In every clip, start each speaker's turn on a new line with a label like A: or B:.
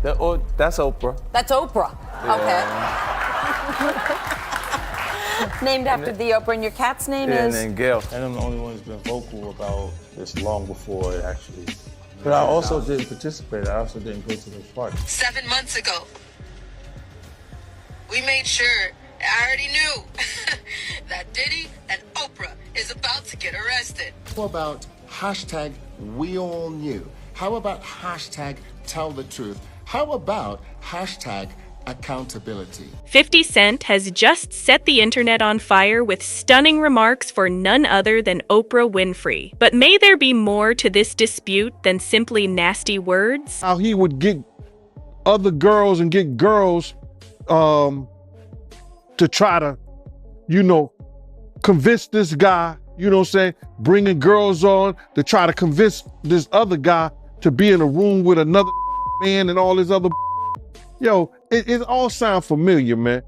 A: That's Oprah.
B: That's Oprah.
A: Yeah.
B: Okay. Named after the Oprah, and your cat's name is?
A: And then Gail.
C: And I'm the only one who's been vocal about this long before it actually. But I also didn't participate. I also didn't go to those parties.
D: 7 months ago, we made sure, I already knew, that Diddy and Oprah is about to get arrested.
E: How about hashtag we all knew? How about hashtag tell the truth? How about hashtag accountability?
F: 50 Cent has just set the internet on fire with stunning remarks for none other than Oprah Winfrey. But may there be more to this dispute than simply nasty words?
G: How he would get other girls and get girls to try to, convince this guy, bringing girls on to try to convince this other guy to be in a room with another man and all this other. Yo, it all sound familiar, man.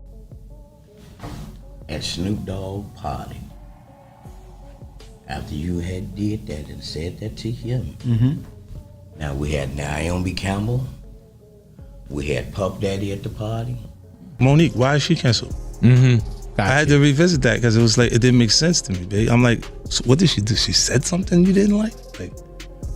H: At Snoop Dogg party, after you had did that and said that to him, now we had Naomi Campbell, we had Puff Daddy at the party.
C: Monique, why is she canceled? I had to revisit that because it was like, it didn't make sense to me, babe. I'm like, so what did she do? She said something you didn't like?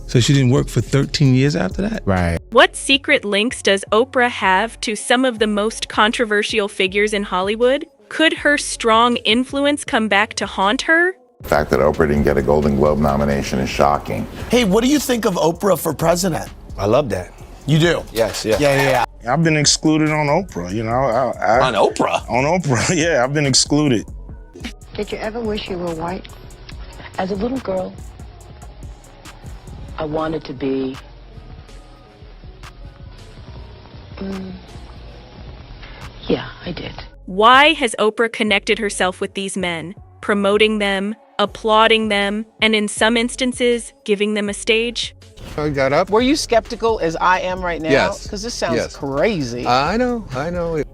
C: So she didn't work for 13 years after that?
I: Right.
F: What secret links does Oprah have to some of the most controversial figures in Hollywood? Could her strong influence come back to haunt her?
J: The fact that Oprah didn't get a Golden Globe nomination is shocking.
K: Hey, what do you think of Oprah for president?
I: I love that.
K: You do?
I: Yes, yeah.
K: Yeah.
C: I've been excluded on Oprah,
I: On Oprah?
C: On Oprah, yeah, I've been excluded.
L: Did you ever wish you were white? As a little girl, I wanted to be... Yeah, I did.
F: Why has Oprah connected herself with these men, promoting them, applauding them, and in some instances, giving them a stage?
I: I got up.
K: Were you skeptical as I am right now?
I: Yes.
K: Because this sounds crazy.
I: I know.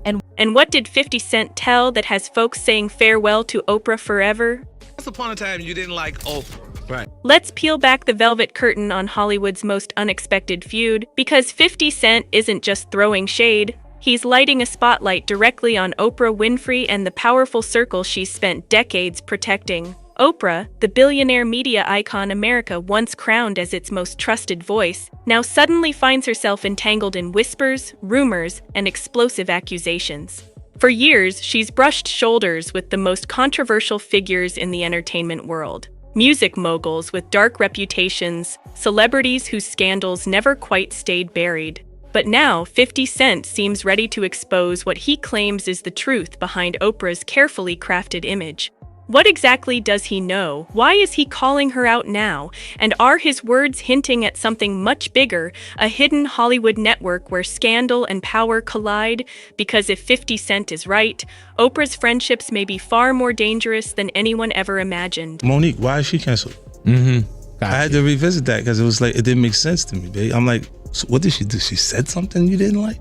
F: And what did 50 Cent tell that has folks saying farewell to Oprah forever?
I: Once upon a time, you didn't like Oprah. Right.
F: Let's peel back the velvet curtain on Hollywood's most unexpected feud, because 50 Cent isn't just throwing shade. He's lighting a spotlight directly on Oprah Winfrey and the powerful circle she's spent decades protecting. Oprah, the billionaire media icon America once crowned as its most trusted voice, now suddenly finds herself entangled in whispers, rumors, and explosive accusations. For years, she's brushed shoulders with the most controversial figures in the entertainment world. Music moguls with dark reputations, celebrities whose scandals never quite stayed buried. But now, 50 Cent seems ready to expose what he claims is the truth behind Oprah's carefully crafted image. What exactly does he know? Why is he calling her out now? And are his words hinting at something much bigger, a hidden Hollywood network where scandal and power collide? Because if 50 Cent is right, Oprah's friendships may be far more dangerous than anyone ever imagined.
C: Monique, why is she canceled? I had to revisit that because it was like, it didn't make sense to me, babe. I'm like, so what did she do? She said something you didn't like?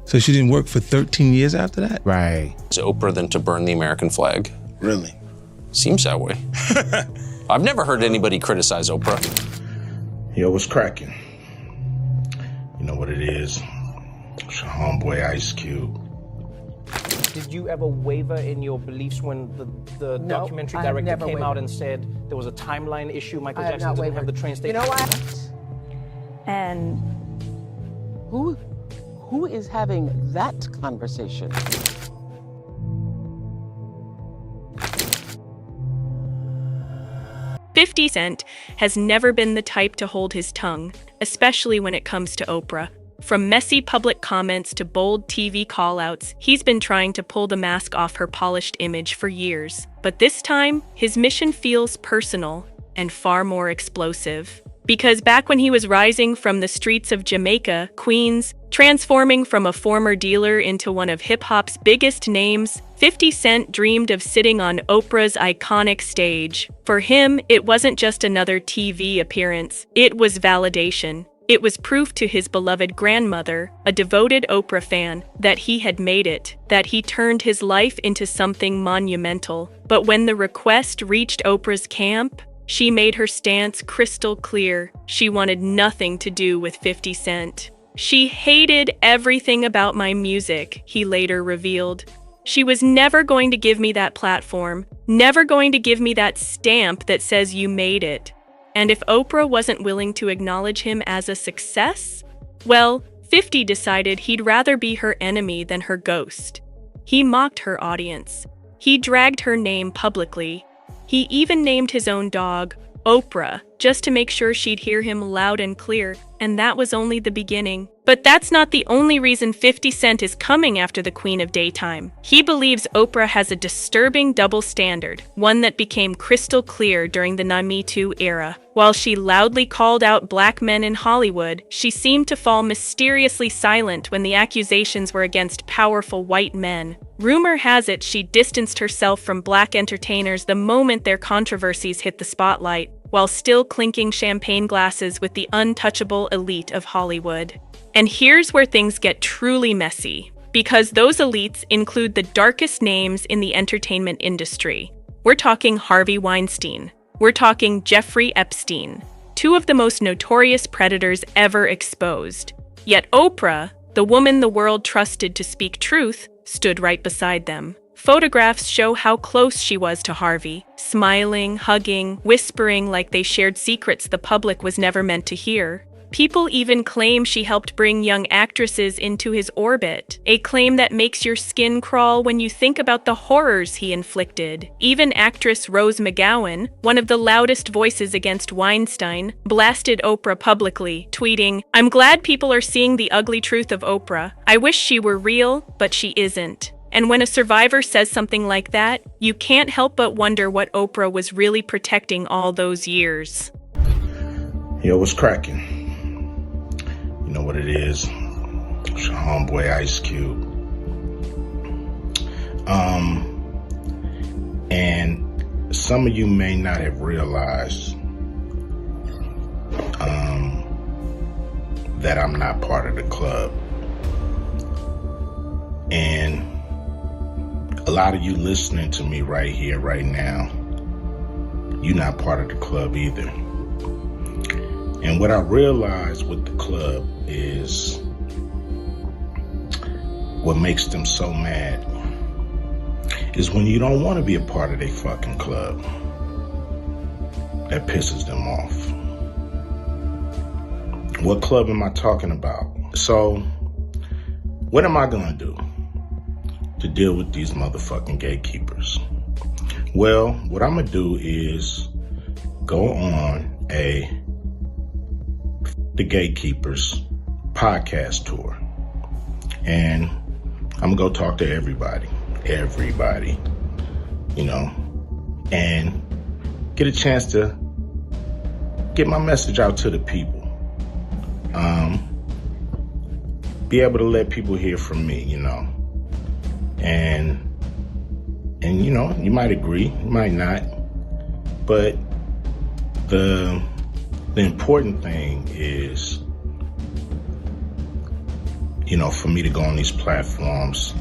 C: So she didn't work for 13 years after that?
I: Right.
M: Is Oprah than to burn the American flag?
C: Really?
M: Seems that way. I've never heard anybody criticize Oprah.
C: Yo, what's cracking? You know what it is. It's your homeboy Ice Cube.
N: Did you ever waver in your beliefs when the documentary director came out and said there was a timeline issue? Michael Jackson didn't have the train station.
K: You know what?
B: And
K: Who is having that conversation?
F: $50 Cent has never been the type to hold his tongue, especially when it comes to Oprah. From messy public comments to bold TV call-outs, he's been trying to pull the mask off her polished image for years. But this time, his mission feels personal and far more explosive. Because back when he was rising from the streets of Jamaica, Queens, transforming from a former dealer into one of hip-hop's biggest names, 50 Cent dreamed of sitting on Oprah's iconic stage. For him, it wasn't just another TV appearance. It was validation. It was proof to his beloved grandmother, a devoted Oprah fan, that he had made it, that he turned his life into something monumental. But when the request reached Oprah's camp, she made her stance crystal clear. She wanted nothing to do with 50 Cent. She hated everything about my music, he later revealed. She was never going to give me that platform, never going to give me that stamp that says you made it. And if Oprah wasn't willing to acknowledge him as a success, well, 50 decided he'd rather be her enemy than her ghost. He mocked her audience. He dragged her name publicly. He even named his own dog, Oprah, just to make sure she'd hear him loud and clear, and that was only the beginning. But that's not the only reason 50 Cent is coming after the Queen of Daytime. He believes Oprah has a disturbing double standard, one that became crystal clear during the Me Too era. While she loudly called out black men in Hollywood, she seemed to fall mysteriously silent when the accusations were against powerful white men. Rumor has it she distanced herself from black entertainers the moment their controversies hit the spotlight, while still clinking champagne glasses with the untouchable elite of Hollywood. And here's where things get truly messy, because those elites include the darkest names in the entertainment industry. We're talking Harvey Weinstein. We're talking Jeffrey Epstein, two of the most notorious predators ever exposed. Yet Oprah, the woman the world trusted to speak truth, stood right beside them. Photographs show how close she was to Harvey, smiling, hugging, whispering like they shared secrets the public was never meant to hear. People even claim she helped bring young actresses into his orbit, a claim that makes your skin crawl when you think about the horrors he inflicted. Even actress Rose McGowan, one of the loudest voices against Weinstein, blasted Oprah publicly, tweeting, "I'm glad people are seeing the ugly truth of Oprah. I wish she were real, but she isn't." And when a survivor says something like that, you can't help but wonder what Oprah was really protecting all those years.
A: Yo, what's cracking? You know what it is. It's your homeboy Ice Cube. And some of you may not have realized that I'm not part of the club. And a lot of you listening to me right here, right now, you're not part of the club either. And what I realized with the club is what makes them so mad is when you don't want to be a part of their fucking club. That pisses them off. What club am I talking about? So, what am I gonna do to deal with these motherfucking gatekeepers? Well, what I'm gonna do is go on the Gatekeepers podcast tour. And I'm gonna go talk to everybody, you know, and get a chance to get my message out to the people. Be able to let people hear from me, you know. And you know, you might agree, you might not, but the important thing is, you know, for me to go on these platforms,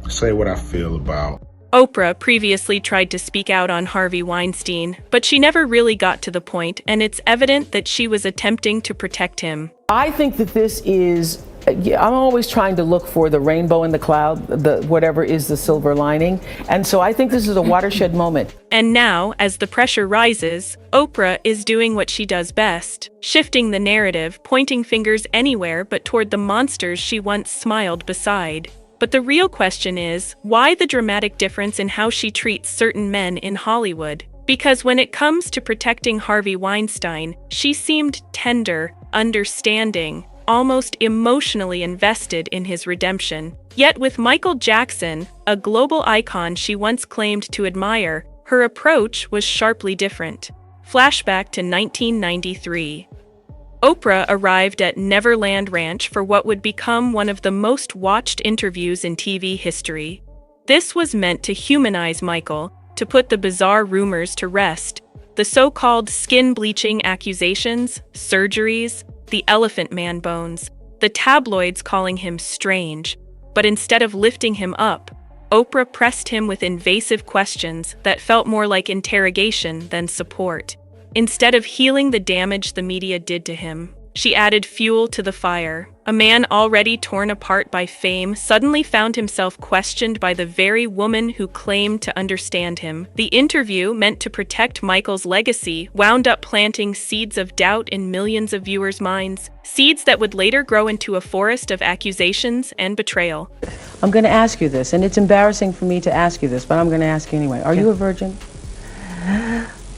A: say what I feel about.
F: Oprah previously tried to speak out on Harvey Weinstein, but she never really got to the point, and it's evident that she was attempting to protect him.
K: I think that this is, I'm always trying to look for the rainbow in the cloud, whatever is the silver lining. And so I think this is a watershed moment.
F: And now, as the pressure rises, Oprah is doing what she does best, shifting the narrative, pointing fingers anywhere but toward the monsters she once smiled beside. But the real question is, why the dramatic difference in how she treats certain men in Hollywood? Because when it comes to protecting Harvey Weinstein, she seemed tender, understanding, almost emotionally invested in his redemption. Yet with Michael Jackson, a global icon she once claimed to admire, her approach was sharply different. Flashback to 1993. Oprah arrived at Neverland Ranch for what would become one of the most watched interviews in TV history. This was meant to humanize Michael, to put the bizarre rumors to rest, the so-called skin-bleaching accusations, surgeries, the Elephant Man bones, the tabloids calling him strange. But instead of lifting him up, Oprah pressed him with invasive questions that felt more like interrogation than support. Instead of healing the damage the media did to him, she added fuel to the fire, A man already torn apart by fame suddenly found himself questioned by the very woman who claimed to understand him. The interview, meant to protect Michael's legacy, wound up planting seeds of doubt in millions of viewers' minds, seeds that would later grow into a forest of accusations and betrayal.
K: I'm going to ask you this, and it's embarrassing for me to ask you this, but I'm going to ask you anyway. Are you a virgin?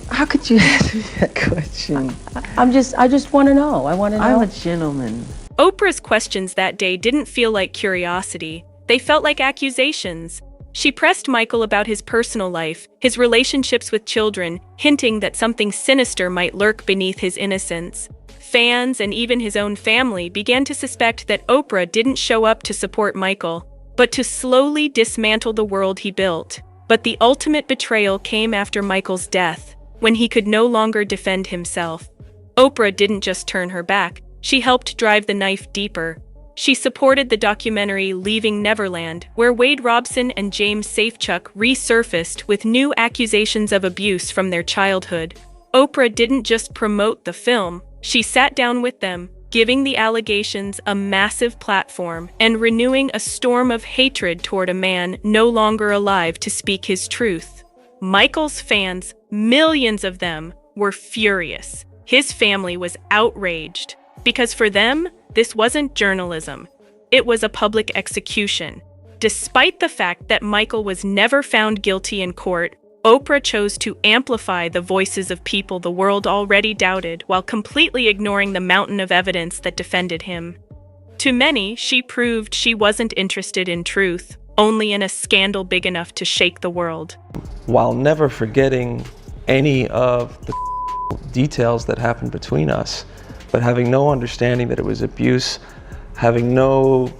O: How could you ask me that question?
K: I just want to know. I want to know.
O: I'm a gentleman.
F: Oprah's questions that day didn't feel like curiosity. They felt like accusations. She pressed Michael about his personal life, his relationships with children, hinting that something sinister might lurk beneath his innocence. Fans and even his own family began to suspect that Oprah didn't show up to support Michael, but to slowly dismantle the world he built. But the ultimate betrayal came after Michael's death, when he could no longer defend himself. Oprah didn't just turn her back. She helped drive the knife deeper. She supported the documentary Leaving Neverland, where Wade Robson and James Safechuck resurfaced with new accusations of abuse from their childhood. Oprah didn't just promote the film, she sat down with them, giving the allegations a massive platform and renewing a storm of hatred toward a man no longer alive to speak his truth. Michael's fans, millions of them, were furious. His family was outraged. Because for them, this wasn't journalism. It was a public execution. Despite the fact that Michael was never found guilty in court, Oprah chose to amplify the voices of people the world already doubted while completely ignoring the mountain of evidence that defended him. To many, she proved she wasn't interested in truth, only in a scandal big enough to shake the world.
P: While never forgetting any of the details that happened between us, but having no understanding that it was abuse, having no...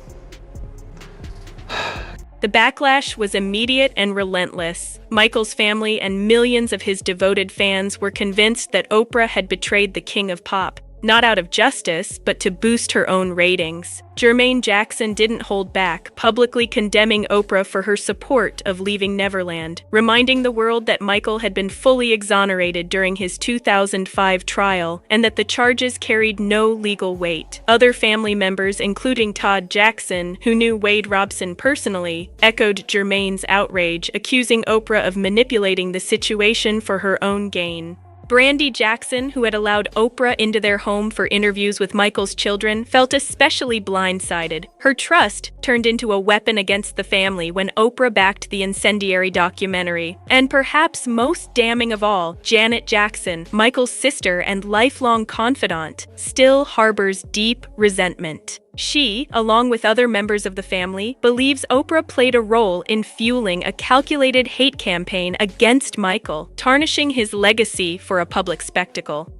F: The backlash was immediate and relentless. Michael's family and millions of his devoted fans were convinced that Oprah had betrayed the king of pop, not out of justice, but to boost her own ratings. Jermaine Jackson didn't hold back, publicly condemning Oprah for her support of Leaving Neverland, reminding the world that Michael had been fully exonerated during his 2005 trial and that the charges carried no legal weight. Other family members, including Todd Jackson, who knew Wade Robson personally, echoed Jermaine's outrage, accusing Oprah of manipulating the situation for her own gain. Brandy Jackson, who had allowed Oprah into their home for interviews with Michael's children, felt especially blindsided. Her trust turned into a weapon against the family when Oprah backed the incendiary documentary. And perhaps most damning of all, Janet Jackson, Michael's sister and lifelong confidant, still harbors deep resentment. She, along with other members of the family, believes Oprah played a role in fueling a calculated hate campaign against Michael, tarnishing his legacy for a public spectacle.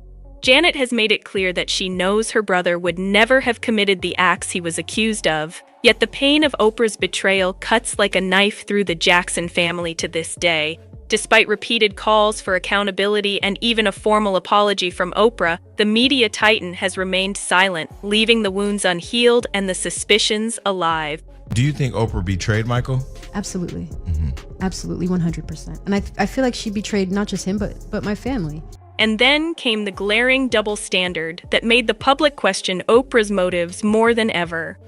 F: Janet has made it clear that she knows her brother would never have committed the acts he was accused of, yet the pain of Oprah's betrayal cuts like a knife through the Jackson family to this day. Despite repeated calls for accountability and even a formal apology from Oprah, the media titan has remained silent, leaving the wounds unhealed and the suspicions alive.
Q: Do you think Oprah betrayed Michael?
R: Absolutely. Absolutely, 100%. And I feel like she betrayed not just him, but my family.
F: And then came the glaring double standard that made the public question Oprah's motives more than ever.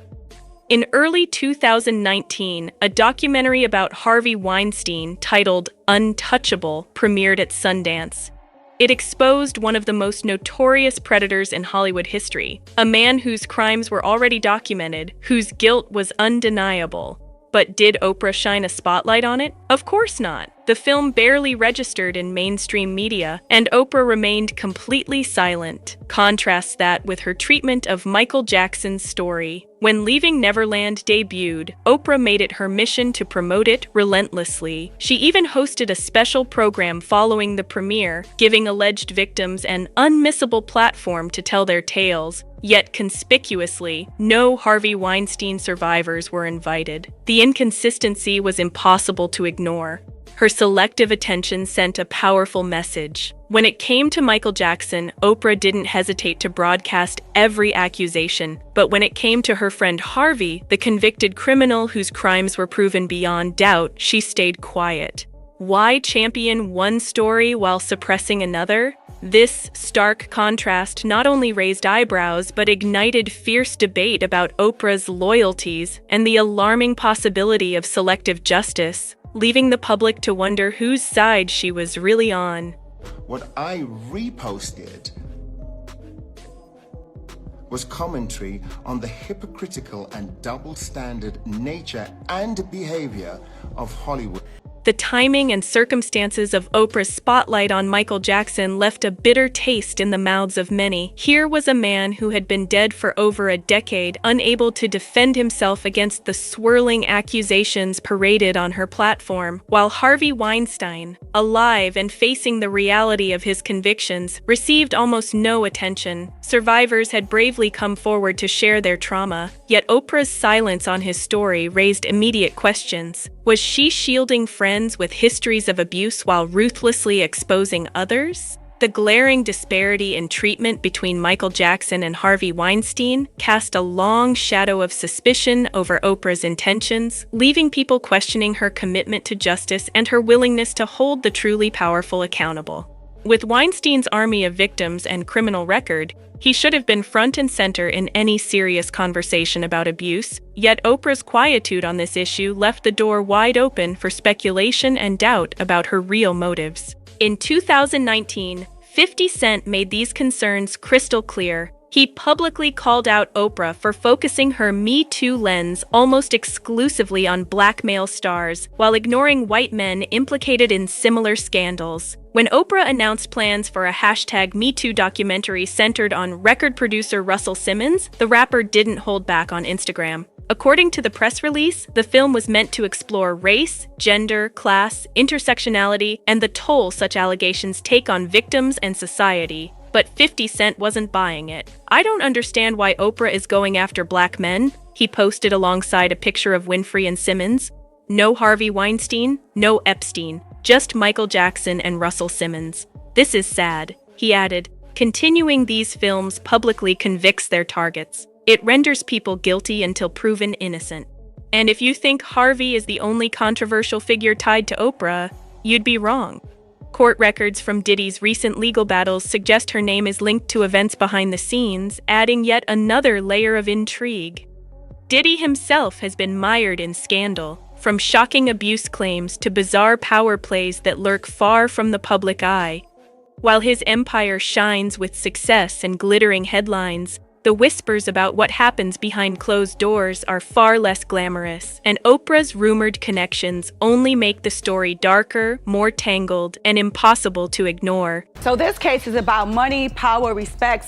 F: In early 2019, a documentary about Harvey Weinstein titled Untouchable premiered at Sundance. It exposed one of the most notorious predators in Hollywood history, a man whose crimes were already documented, whose guilt was undeniable. But did Oprah shine a spotlight on it? Of course not. The film barely registered in mainstream media, and Oprah remained completely silent. Contrast that with her treatment of Michael Jackson's story. When Leaving Neverland debuted, Oprah made it her mission to promote it relentlessly. She even hosted a special program following the premiere, giving alleged victims an unmissable platform to tell their tales. Yet conspicuously, no Harvey Weinstein survivors were invited. The inconsistency was impossible to ignore. Her selective attention sent a powerful message. When it came to Michael Jackson, Oprah didn't hesitate to broadcast every accusation. But when it came to her friend Harvey, the convicted criminal whose crimes were proven beyond doubt, she stayed quiet. Why champion one story while suppressing another? This stark contrast not only raised eyebrows but ignited fierce debate about Oprah's loyalties and the alarming possibility of selective justice, leaving the public to wonder whose side she was really on.
E: What I reposted was commentary on the hypocritical and double-standard nature and behavior of Hollywood.
F: The timing and circumstances of Oprah's spotlight on Michael Jackson left a bitter taste in the mouths of many. Here was a man who had been dead for over a decade, unable to defend himself against the swirling accusations paraded on her platform, while Harvey Weinstein, alive and facing the reality of his convictions, received almost no attention. Survivors had bravely come forward to share their trauma, yet Oprah's silence on his story raised immediate questions. Was she shielding friends with histories of abuse while ruthlessly exposing others? The glaring disparity in treatment between Michael Jackson and Harvey Weinstein cast a long shadow of suspicion over Oprah's intentions, leaving people questioning her commitment to justice and her willingness to hold the truly powerful accountable. With Weinstein's army of victims and criminal record, he should have been front and center in any serious conversation about abuse, yet Oprah's quietude on this issue left the door wide open for speculation and doubt about her real motives. In 2019, 50 Cent made these concerns crystal clear. He publicly called out Oprah for focusing her Me Too lens almost exclusively on black male stars, while ignoring white men implicated in similar scandals. When Oprah announced plans for a #MeToo documentary centered on record producer Russell Simmons, the rapper didn't hold back on Instagram. According to the press release, the film was meant to explore race, gender, class, intersectionality, and the toll such allegations take on victims and society. But 50 Cent wasn't buying it. "I don't understand why Oprah is going after black men," he posted alongside a picture of Winfrey and Simmons. No Harvey Weinstein, no Epstein, just Michael Jackson and Russell Simmons. "This is sad," he added. "Continuing these films publicly convicts their targets. It renders people guilty until proven innocent." And if you think Harvey is the only controversial figure tied to Oprah, you'd be wrong. Court records from Diddy's recent legal battles suggest her name is linked to events behind the scenes, adding yet another layer of intrigue. Diddy himself has been mired in scandal, from shocking abuse claims to bizarre power plays that lurk far from the public eye. While his empire shines with success and glittering headlines, the whispers about what happens behind closed doors are far less glamorous, and Oprah's rumored connections only make the story darker, more tangled, and impossible to ignore.
S: So this case is about money, power, respect,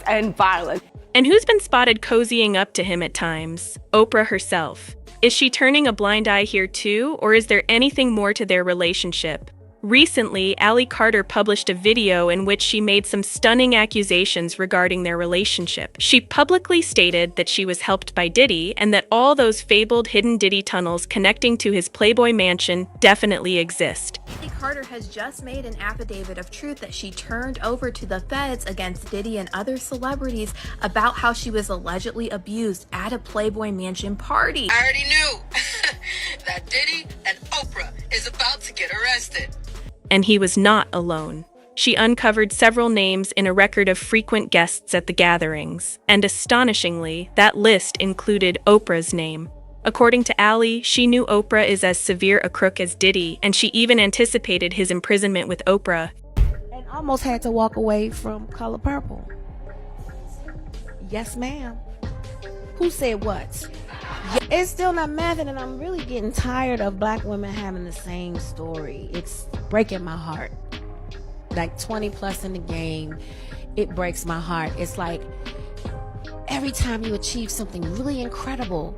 S: and violence.
F: And who's been spotted cozying up to him at times? Oprah herself. Is she turning a blind eye here too, or is there anything more to their relationship? Recently, Ally Carter published a video in which she made some stunning accusations regarding their relationship. She publicly stated that she was helped by Diddy and that all those fabled hidden Diddy tunnels connecting to his Playboy mansion definitely exist.
T: Ally Carter has just made an affidavit of truth that she turned over to the feds against Diddy and other celebrities about how she was allegedly abused at a Playboy mansion party.
D: I already knew that Diddy and Oprah is about to get arrested.
F: And he was not alone. She uncovered several names in a record of frequent guests at the gatherings, and astonishingly, that list included Oprah's name. According to Ally, she knew Oprah is as severe a crook as Diddy, and she even anticipated his imprisonment with Oprah.
U: And almost had to walk away from Color Purple. Yes, ma'am. Who said what? It's still not mathing, and I'm really getting tired of black women having the same story. It's breaking my heart. Like 20 plus in the game, it breaks my heart. It's like every time you achieve something really incredible,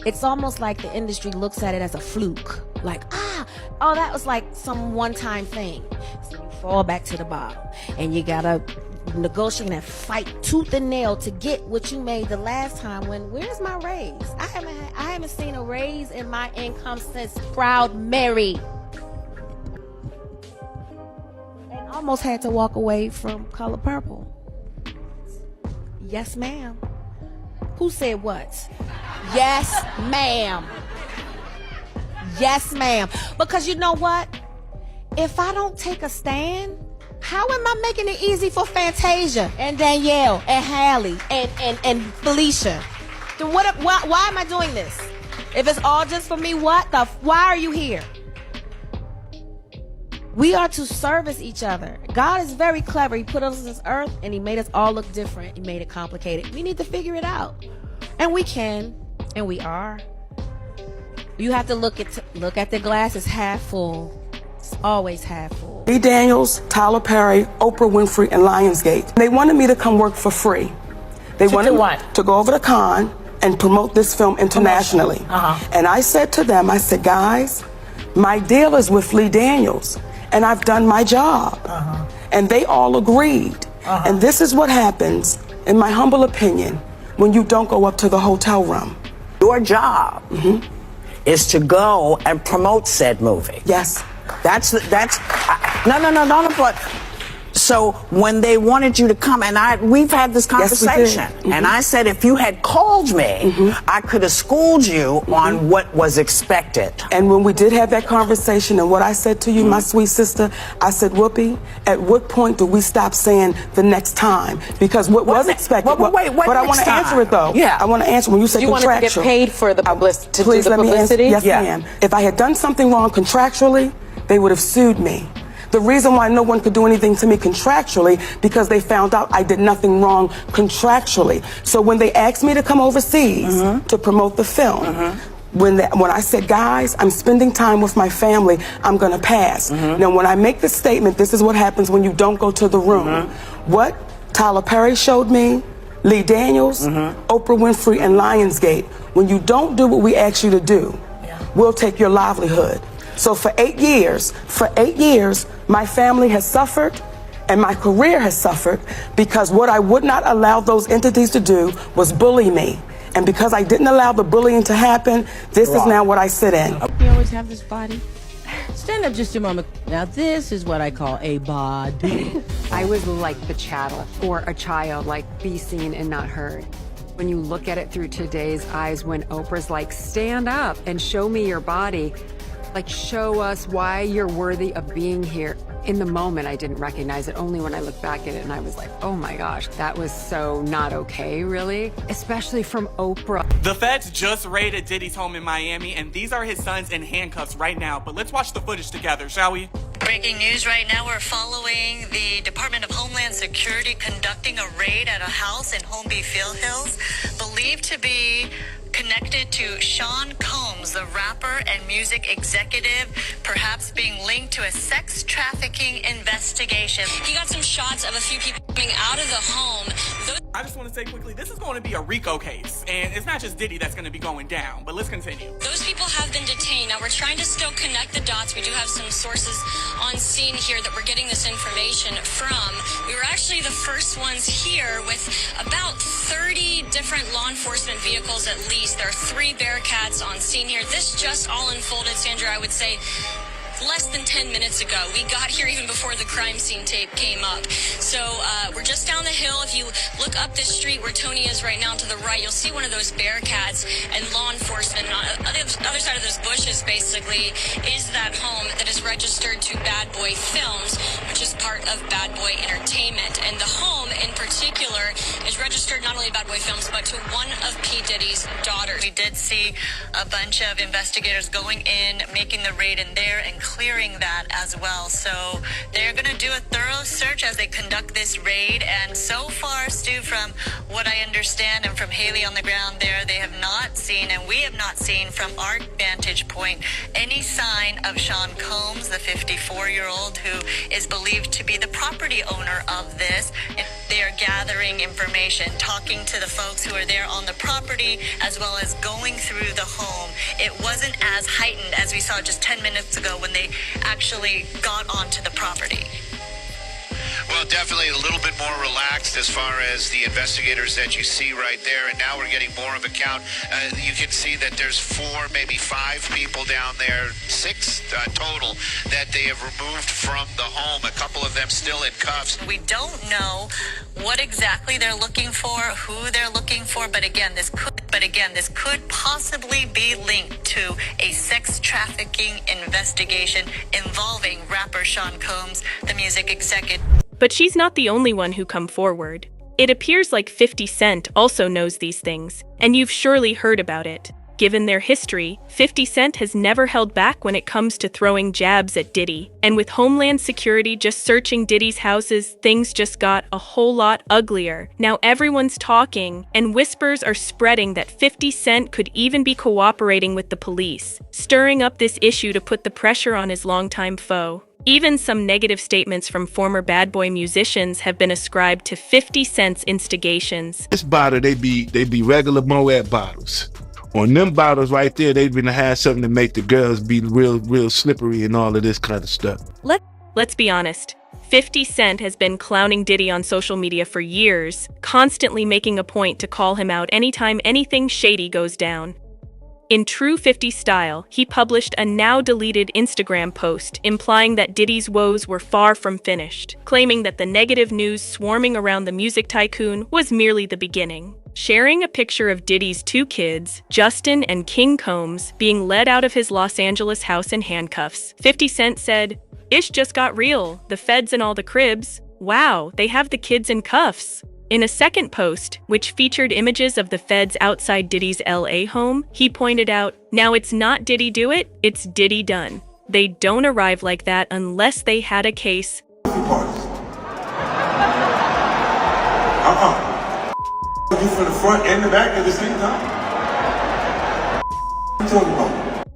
U: it's almost like the industry looks at it as a fluke. Like, oh, that was like some one-time thing. So you fall back to the bottom, and you gotta negotiate and fight tooth and nail to get what you made the last time. Where's my raise? I haven't seen a raise in my income since Proud Mary. And almost had to walk away from Color Purple. Yes, ma'am. Who said what? Yes, ma'am. Yes, ma'am. Because you know what? if I don't take a stand, how am I making it easy for Fantasia and Danielle and Hallie and Felicia? Then why am I doing this? If it's all just for me, why are you here? We are to service each other. God is very clever. He put us on this earth and he made us all look different. He made it complicated. We need to figure it out. And we can, and we are. You have to look at the glass as half full. It's always half full.
G: Lee Daniels, Tyler Perry, Oprah Winfrey, and Lionsgate. They wanted me to come work for free. They wanted me to go over to Cannes and promote this film internationally. And I said to them, I said, guys, my deal is with Lee Daniels, and I've done my job. And they all agreed. And this is what happens, in my humble opinion, when you don't go up to the hotel room.
V: Your job is to go and promote said movie.
G: Yes.
V: No, but so when they wanted you to come, and we've had this conversation, and I said if you had called me, I could have schooled you on what was expected.
G: And when we did have that conversation, and what I said to you, my sweet sister, I said, Whoopi, at what point do we stop saying the next time? Because what was expected.
V: But I
G: want to answer it though.
V: Yeah.
G: I want to answer when you say contractual.
W: You want to get paid for the publicity?
G: Please let me answer. Yes, ma'am. If I had done something wrong contractually, they would have sued me. The reason why no one could do anything to me contractually, because they found out I did nothing wrong contractually. So when they asked me to come overseas to promote the film, when I said, guys, I'm spending time with my family, I'm going to pass. Now, when I make this statement, this is what happens when you don't go to the room. What Tyler Perry showed me, Lee Daniels, Oprah Winfrey, and Lionsgate, when you don't do what we ask you to do, we'll take your livelihood. So for 8 years, my family has suffered and my career has suffered because what I would not allow those entities to do was bully me. And because I didn't allow the bullying to happen, this is now what I sit in.
U: You always have this body.
X: Stand up just a moment. Now this is what I call a body.
Y: I was like the chattel or a child, like be seen and not heard. When you look at it through today's eyes, when Oprah's like, stand up and show me your body, like show us why you're worthy of being here. In the moment, I didn't recognize it. Only when I look back at it and I was like, oh my gosh, that was so not okay, really? Especially from Oprah.
Z: The feds just raided Diddy's home in Miami, and these are his sons in handcuffs right now. But let's watch the footage together, shall we?
D: Breaking news right now, we're following the Department of Homeland Security conducting a raid at a house in Holmby Field Hills, believed to be connected to Sean Combs, the rapper and music executive, perhaps being linked to a sex trafficking investigation. He got some shots of a few people coming out of the home.
Z: I just want to say quickly, this is going to be a RICO case, and it's not just Diddy that's going to be going down, but let's continue.
D: Those people have been detained. Now, we're trying to still connect the dots. We do have some sources on scene here that we're getting this information from. We were actually the first ones here with about 30 different law enforcement vehicles at least. There are 3 Bearcats on scene here. This just all unfolded, Sandra, I would say, less than 10 minutes ago. We got here even before the crime scene tape came up. So we're just down the hill. If you look up this street where Tony is right now to the right, you'll see one of those Bearcats and law enforcement. And on the other side of those bushes, basically, is that home that is registered to Bad Boy Films, which is part of Bad Boy Entertainment. And the home, in particular, is registered not only to Bad Boy Films, but to one of P. Diddy's daughters. We did see a bunch of investigators going in, making the raid in there, and clearing that as well. So they're going to do a thorough search as they conduct this raid. And so far, Stu, from what I understand and from Haley on the ground there, they have not seen, and we have not seen from our vantage point, any sign of Sean Combs, the 54-year-old who is believed to be the property owner of this. And they are gathering information, talking to the folks who are there on the property, as well as going through the home. It wasn't as heightened as we saw just 10 minutes ago when they actually got onto the property.
C: Well, definitely a little bit more relaxed as far as the investigators that you see right there. And now we're getting more of a count. You can see that there's 4, maybe 5 people down there, 6 total, that they have removed from the home. A couple of them still in cuffs.
D: We don't know what exactly they're looking for, who they're looking for, but again, this could possibly be linked to a sex trafficking investigation involving rapper Sean Combs, the music executive.
F: But she's not the only one who come forward. It appears like 50 Cent also knows these things, and you've surely heard about it. Given their history, 50 Cent has never held back when it comes to throwing jabs at Diddy. And with Homeland Security just searching Diddy's houses, things just got a whole lot uglier. Now everyone's talking, and whispers are spreading that 50 Cent could even be cooperating with the police, stirring up this issue to put the pressure on his longtime foe. Even some negative statements from former bad boy musicians have been ascribed to 50 Cent's instigations.
H: This bottle, they be regular Moet bottles. On them bottles right there, they've been to have something to make the girls be real slippery and all of this kind of stuff.
F: Let's be honest. 50 Cent has been clowning Diddy on social media for years, constantly making a point to call him out anytime anything shady goes down. In true 50 style, he published a now-deleted Instagram post implying that Diddy's woes were far from finished, claiming that the negative news swarming around the music tycoon was merely the beginning. Sharing a picture of Diddy's 2 kids, Justin and King Combs, being led out of his Los Angeles house in handcuffs, 50 Cent said, "Ish just got real, the feds and all the cribs. Wow, they have the kids in cuffs." In a second post, which featured images of the feds outside Diddy's LA home, he pointed out, "Now it's not Diddy do it, it's Diddy done. They don't arrive like that unless they had a case."
H: You from the front and the back at the same time?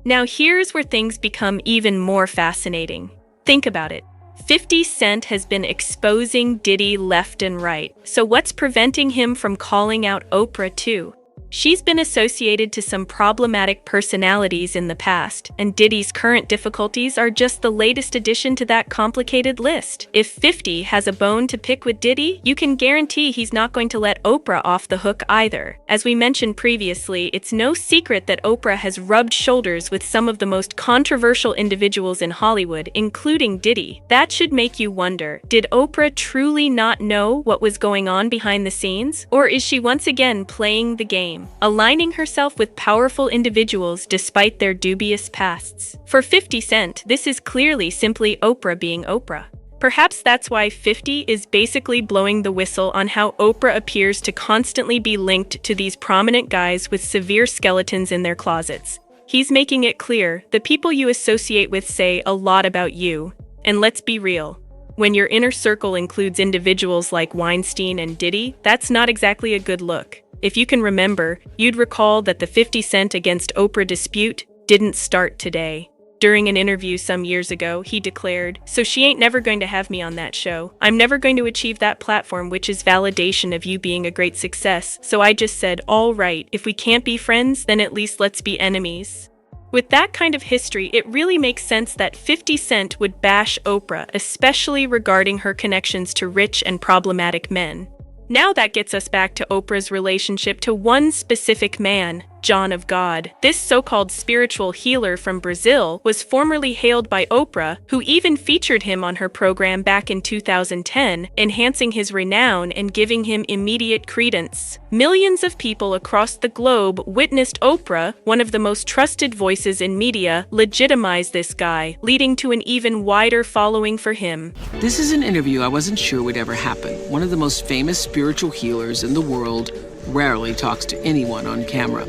F: Now here's where things become even more fascinating. Think about it. 50 Cent has been exposing Diddy left and right. So what's preventing him from calling out Oprah too? She's been associated to some problematic personalities in the past, and Diddy's current difficulties are just the latest addition to that complicated list. If 50 has a bone to pick with Diddy, you can guarantee he's not going to let Oprah off the hook either. As we mentioned previously, it's no secret that Oprah has rubbed shoulders with some of the most controversial individuals in Hollywood, including Diddy. That should make you wonder, did Oprah truly not know what was going on behind the scenes? Or is she once again playing the game, aligning herself with powerful individuals despite their dubious pasts? For 50 Cent, this is clearly simply Oprah being Oprah. Perhaps that's why 50 is basically blowing the whistle on how Oprah appears to constantly be linked to these prominent guys with severe skeletons in their closets. He's making it clear, the people you associate with say a lot about you. And let's be real, when your inner circle includes individuals like Weinstein and Diddy, that's not exactly a good look. If you can remember, you'd recall that the 50 Cent against Oprah dispute didn't start today. During an interview some years ago, he declared, "So she ain't never going to have me on that show. I'm never going to achieve that platform, which is validation of you being a great success. So I just said, all right, if we can't be friends, then at least let's be enemies." With that kind of history, it really makes sense that 50 Cent would bash Oprah, especially regarding her connections to rich and problematic men. Now that gets us back to Oprah's relationship to one specific man, John of God. This so-called spiritual healer from Brazil was formerly hailed by Oprah, who even featured him on her program back in 2010, enhancing his renown and giving him immediate credence. Millions of people across the globe witnessed Oprah, one of the most trusted voices in media, legitimize this guy, leading to an even wider following for him.
I: This is an interview I wasn't sure would ever happen. One of the most famous spiritual healers in the world rarely talks to anyone on camera.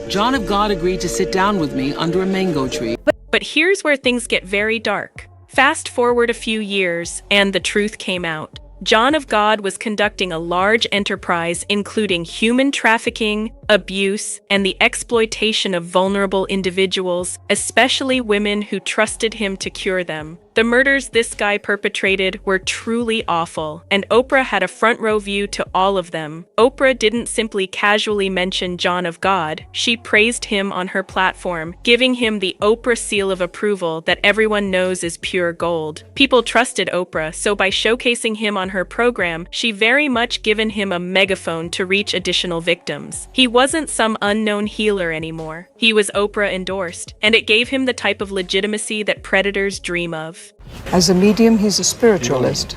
I: John of God agreed to sit down with me under a mango tree.
F: But here's where things get very dark. Fast forward a few years, and the truth came out. John of God was conducting a large enterprise including human trafficking, abuse, and the exploitation of vulnerable individuals, especially women who trusted him to cure them. The murders this guy perpetrated were truly awful, and Oprah had a front row view to all of them. Oprah didn't simply casually mention John of God, she praised him on her platform, giving him the Oprah seal of approval that everyone knows is pure gold. People trusted Oprah, so by showcasing him on her program, she very much given him a megaphone to reach additional victims. He wasn't some unknown healer anymore. He was Oprah endorsed, and it gave him the type of legitimacy that predators dream of.
A: As a medium, he's a spiritualist.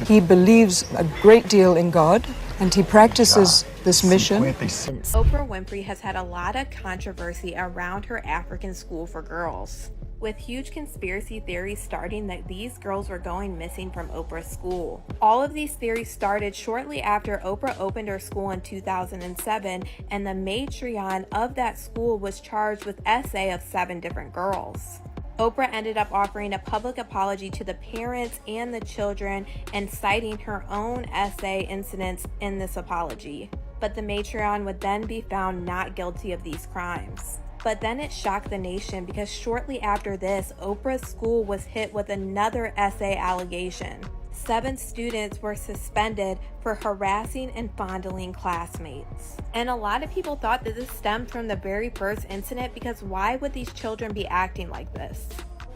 A: He believes a great deal in God, and he practices this mission.
T: Oprah Winfrey has had a lot of controversy around her African school for girls, with huge conspiracy theories starting that these girls were going missing from Oprah's school. All of these theories started shortly after Oprah opened her school in 2007, and the matriarch of that school was charged with essay of 7 different girls. Oprah ended up offering a public apology to the parents and the children and citing her own essay incidents in this apology. But the matriarch would then be found not guilty of these crimes. But then it shocked the nation because shortly after this, Oprah's school was hit with another essay allegation. 7 students were suspended for harassing and fondling classmates. And a lot of people thought that this stemmed from the very first incident because why would these children be acting like this?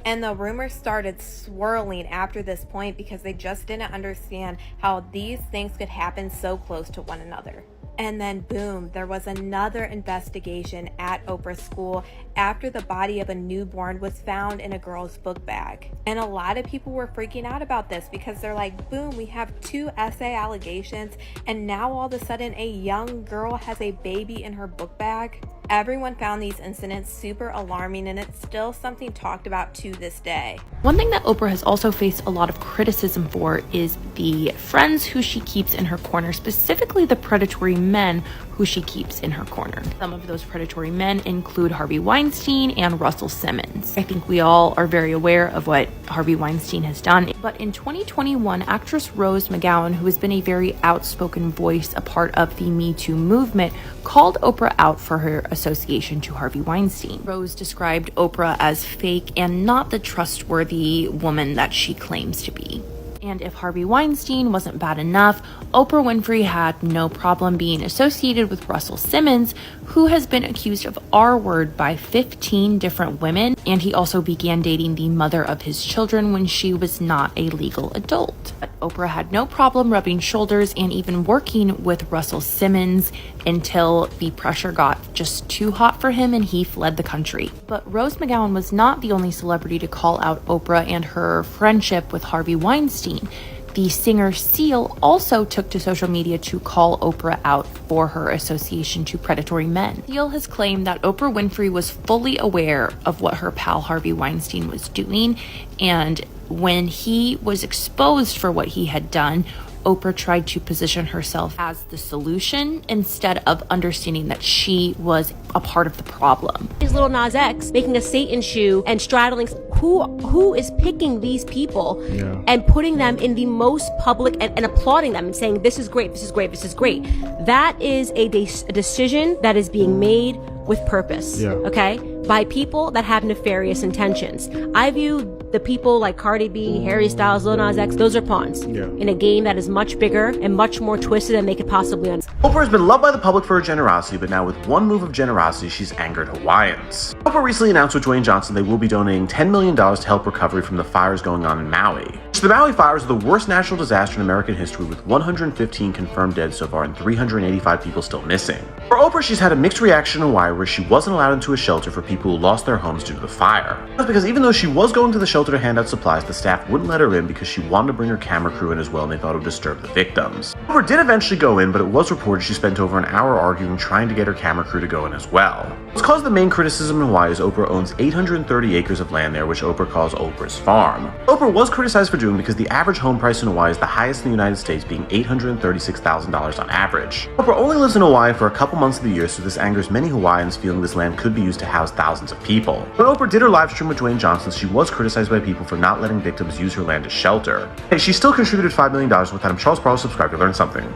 T: And the rumors started swirling after this point because they just didn't understand how these things could happen so close to one another. And then boom, there was another investigation at Oprah's school after the body of a newborn was found in a girl's book bag. And a lot of people were freaking out about this because they're like, boom, we have 2 essay allegations and now all of a sudden a young girl has a baby in her book bag. Everyone found these incidents super alarming, and it's still something talked about to this day.
B: One thing that Oprah has also faced a lot of criticism for is the friends who she keeps in her corner, specifically the predatory men who she keeps in her corner. Some of those predatory men include Harvey Weinstein and Russell Simmons. I think we all are very aware of what Harvey Weinstein has done. But in 2021, actress Rose McGowan, who has been a very outspoken voice, a part of the Me Too movement, called Oprah out for her association to Harvey Weinstein. Rose described Oprah as fake and not the trustworthy woman that she claims to be. And if Harvey Weinstein wasn't bad enough, Oprah Winfrey had no problem being associated with Russell Simmons, who has been accused of R-word by 15 different women, and he also began dating the mother of his children when she was not a legal adult. But Oprah had no problem rubbing shoulders and even working with Russell Simmons until the pressure got just too hot for him and he fled the country. But Rose McGowan was not the only celebrity to call out Oprah and her friendship with Harvey Weinstein. The singer Seal also took to social media to call Oprah out for her association to predatory men. Seal has claimed that Oprah Winfrey was fully aware of what her pal Harvey Weinstein was doing, and when he was exposed for what he had done, Oprah tried to position herself as the solution instead of understanding that she was a part of the problem.
J: Is Lil Nas X making a Satan shoe and straddling? Who is picking these people and putting them in the most public and applauding them and saying, this is great, this is great, this is great? That is a decision that is being made with purpose, okay? By people that have nefarious intentions. I view the people like Cardi B, Harry Styles, Lil Nas X, those are pawns in a game that is much bigger and much more twisted than they could possibly understand.
L: Oprah has been loved by the public for her generosity, but now with one move of generosity, she's angered Hawaiians. Oprah recently announced with Dwayne Johnson they will be donating $10 million to help recovery from the fires going on in Maui. So the Maui fires are the worst natural disaster in American history, with 115 confirmed dead so far and 385 people still missing. For Oprah, she's had a mixed reaction in Hawaii where she wasn't allowed into a shelter for people who lost their homes due to the fire. That's because even though she was going to the shelter to hand out supplies, the staff wouldn't let her in because she wanted to bring her camera crew in as well and they thought it would disturb the victims. Oprah did eventually go in, but it was reported she spent over an hour arguing trying to get her camera crew to go in as well. What's caused the main criticism in Hawaii is Oprah owns 830 acres of land there, which Oprah calls Oprah's farm. Oprah was criticized for doing because the average home price in Hawaii is the highest in the United States, being $836,000 on average. Oprah only lives in Hawaii for a couple months of the year, so this angers many Hawaiians, feeling this land could be used to house thousands of people. When Oprah did her live stream with Dwayne Johnson, she was criticized by people for not letting victims use her land as shelter. Hey, she still contributed $5 million. With that, I'm Charles Barlow. Subscribe to learn something.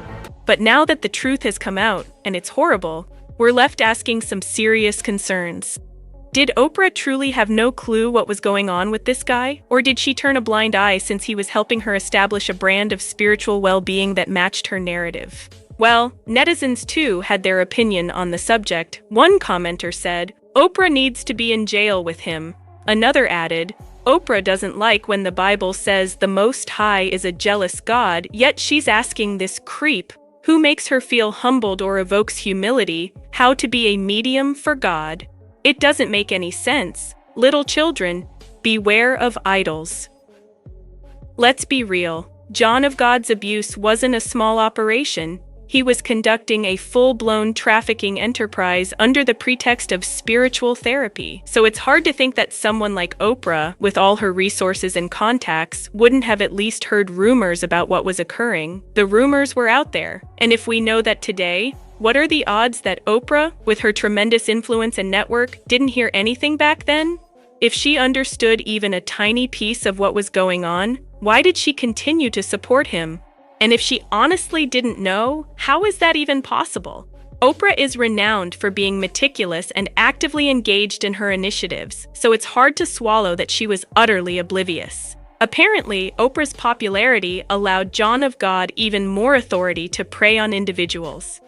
F: But now that the truth has come out, and it's horrible, we're left asking some serious concerns. Did Oprah truly have no clue what was going on with this guy? Or did she turn a blind eye since he was helping her establish a brand of spiritual well-being that matched her narrative? Well, netizens too had their opinion on the subject. One commenter said, "Oprah needs to be in jail with him." Another added, "Oprah doesn't like when the Bible says the Most High is a jealous God, yet she's asking this creep, who makes her feel humbled or evokes humility, how to be a medium for God. It doesn't make any sense. Little children, beware of idols." Let's be real. John of God's abuse wasn't a small operation. He was conducting a full-blown trafficking enterprise under the pretext of spiritual therapy. So it's hard to think that someone like Oprah, with all her resources and contacts, wouldn't have at least heard rumors about what was occurring. The rumors were out there. And if we know that today, what are the odds that Oprah, with her tremendous influence and network, didn't hear anything back then? If she understood even a tiny piece of what was going on, why did she continue to support him? And if she honestly didn't know, how is that even possible? Oprah is renowned for being meticulous and actively engaged in her initiatives, so it's hard to swallow that she was utterly oblivious. Apparently, Oprah's popularity allowed John of God even more authority to prey on individuals.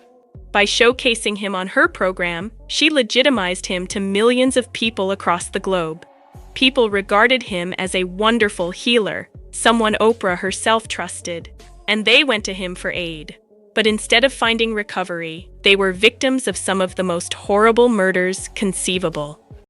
F: By showcasing him on her program, she legitimized him to millions of people across the globe. People regarded him as a wonderful healer, someone Oprah herself trusted, and they went to him for aid. But instead of finding recovery, they were victims of some of the most horrible murders conceivable.